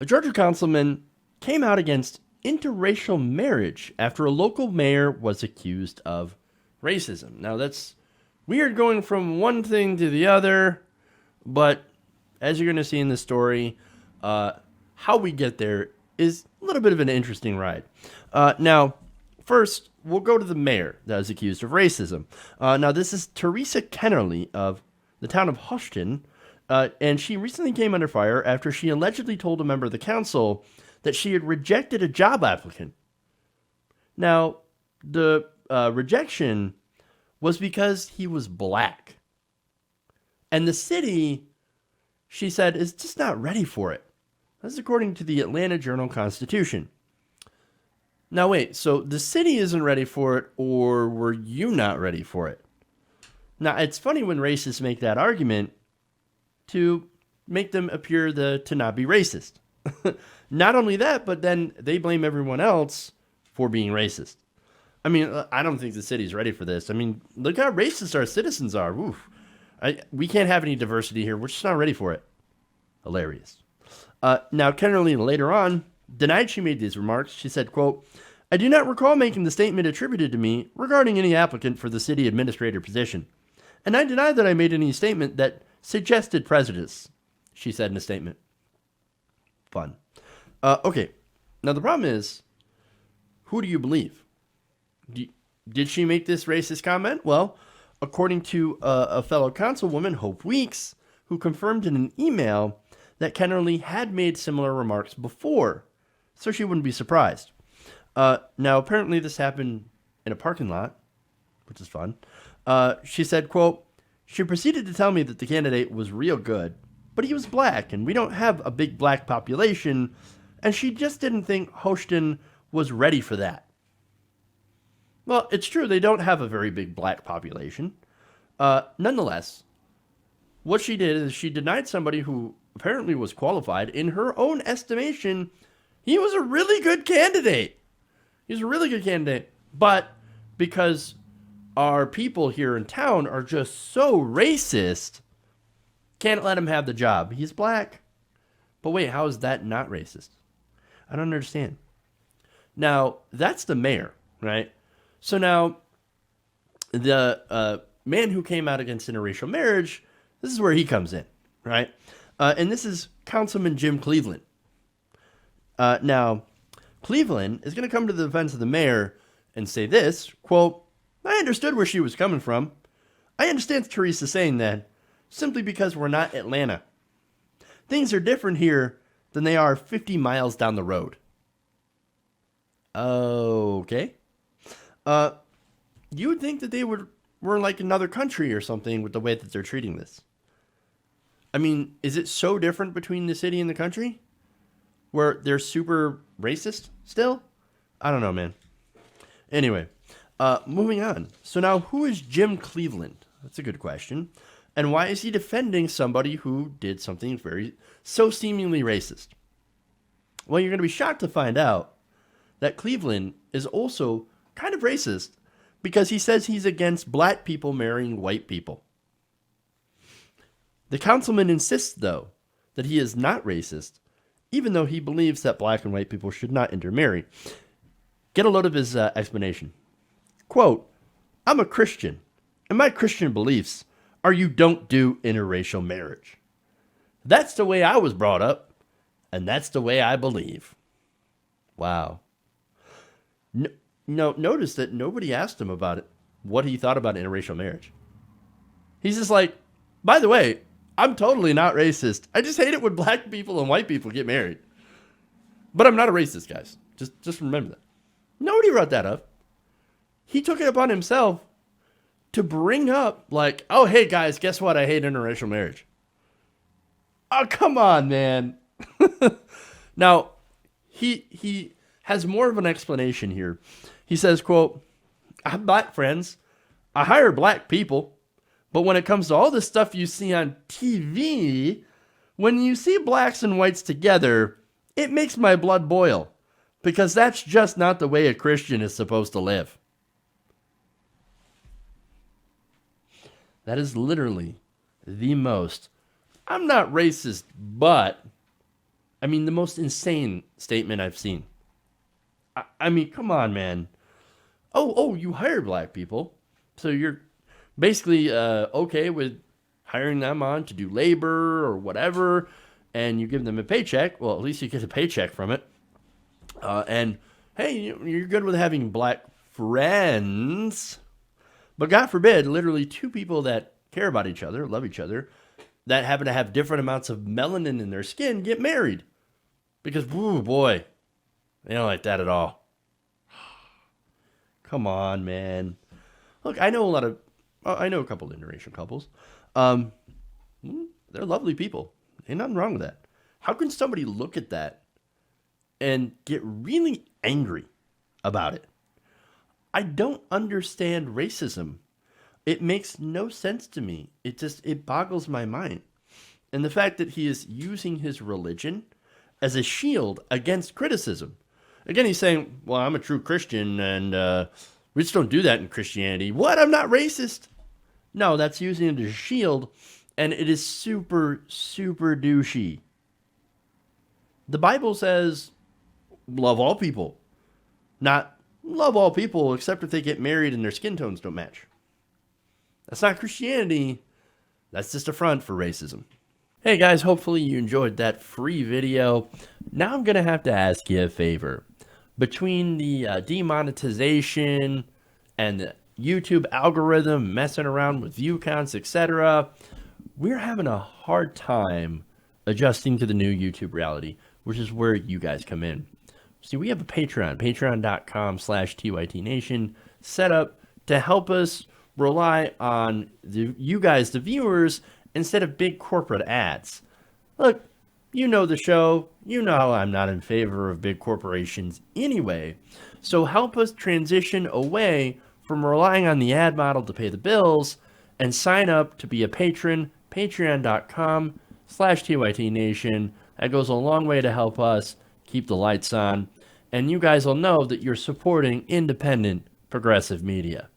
A Georgia councilman came out against interracial marriage after a local mayor was accused of racism. Now, that's weird going from one thing to the other, but as you're going to see in this story, how we get there is a little bit of an interesting ride. Now, first, we'll go to the mayor that was accused of racism. Now, this is Teresa Kennerly of the town of Houston, and she recently came under fire after she allegedly told a member of the council that she had rejected a job applicant. Now, the rejection was because he was black. And the city, she said, is just not ready for it. That's according to the Atlanta Journal-Constitution. Now, wait, so the city isn't ready for it, or were you not ready for it? Now, it's funny when racists make that argument to make them appear to not be racist. Not only that, but then they blame everyone else for being racist. I mean, I don't think the city's ready for this. I mean, look how racist our citizens are. Oof. We can't have any diversity here. We're just not ready for it. Hilarious. Now, Kennerly later on denied she made these remarks. She said, quote, "I do not recall making the statement attributed to me regarding any applicant for the city administrator position. And I deny that I made any statement that suggested prejudice," she said in a statement. Fun. Okay. Now, the problem is, who do you believe? Did she make this racist comment? Well, according to a fellow councilwoman, Hope Weeks, who confirmed in an email that Kennerly had made similar remarks before, so she wouldn't be surprised. Now, apparently this happened in a parking lot, which is fun. She said, quote, "She proceeded to tell me that the candidate was real good, but he was black, and we don't have a big black population, and she just didn't think Houston was ready for that." Well, it's true, they don't have a very big black population. Nonetheless, what she did is she denied somebody who apparently was qualified. In her own estimation, he was a really good candidate. He's a really good candidate. But because our people here in town are just so racist, can't let him have the job. He's black. But wait, how is that not racist? I don't understand. Now, that's the mayor, right? So now, the man who came out against interracial marriage, this is where he comes in, right? And this is Councilman Jim Cleveland. Now, Cleveland is going to come to the defense of the mayor and say this, quote, "I understood where she was coming from. I understand Teresa saying that simply because we're not Atlanta. Things are different here than they are 50 miles down the road." Okay. You would think that they were like another country or something with the way that they're treating this. I mean, is it so different between the city and the country where they're super racist still? I don't know, man. Anyway, moving on. So now, who is Jim Cleveland? That's a good question. And why is he defending somebody who did something so seemingly racist? Well, you're going to be shocked to find out that Cleveland is also kind of racist because he says he's against black people marrying white people. The councilman insists, though, that he is not racist, even though he believes that black and white people should not intermarry. Get a load of his explanation. Quote, "I'm a Christian, and my Christian beliefs are you don't do interracial marriage. That's the way I was brought up, and that's the way I believe." Wow. No, notice that nobody asked him about it, what he thought about interracial marriage. He's just like, by the way, I'm totally not racist. I just hate it when black people and white people get married. But I'm not a racist, guys. Just remember that. Nobody brought that up. He took it upon himself to bring up, like, oh, hey, guys, guess what? I hate interracial marriage. Oh, come on, man. Now, he has more of an explanation here. He says, quote, "I have black friends. I hire black people. But when it comes to all this stuff you see on TV, when you see blacks and whites together, it makes my blood boil. Because that's just not the way a Christian is supposed to live." That is literally the most, I'm not racist, but I mean, the most insane statement I've seen. I mean, come on, man. Oh, you hire black people, so you're basically okay with hiring them on to do labor or whatever, and you give them a paycheck. Well, at least you get a paycheck from it. And hey, you're good with having black friends, but God forbid, literally two people that care about each other, love each other, that happen to have different amounts of melanin in their skin get married. Because, woo, boy, they don't like that at all. Come on, man. Look, I know a couple interracial couples. Um, they're lovely people. Ain't nothing wrong with that. How can somebody look at that and get really angry about it? I don't understand racism. It makes no sense to me. It boggles my mind. And the fact that he is using his religion as a shield against criticism. Again, he's saying, well, I'm a true Christian and we just don't do that in Christianity. What? I'm not racist. No, that's using it as a shield, and it is super, super douchey. The Bible says, love all people. Not love all people except if they get married and their skin tones don't match. That's not Christianity. That's just a front for racism. Hey guys, hopefully you enjoyed that free video. Now I'm going to have to ask you a favor. Between the demonetization and the YouTube algorithm messing around with view counts, etc., we're having a hard time adjusting to the new YouTube reality, which is where you guys come in. See, we have a Patreon, patreon.com/TYTNation, set up to help us rely on you guys, the viewers, instead of big corporate ads. Look, you know the show. You know I'm not in favor of big corporations anyway. So help us transition away from relying on the ad model to pay the bills and sign up to be a patron, patreon.com/TYTNation. That goes a long way to help us keep the lights on. And you guys will know that you're supporting independent progressive media.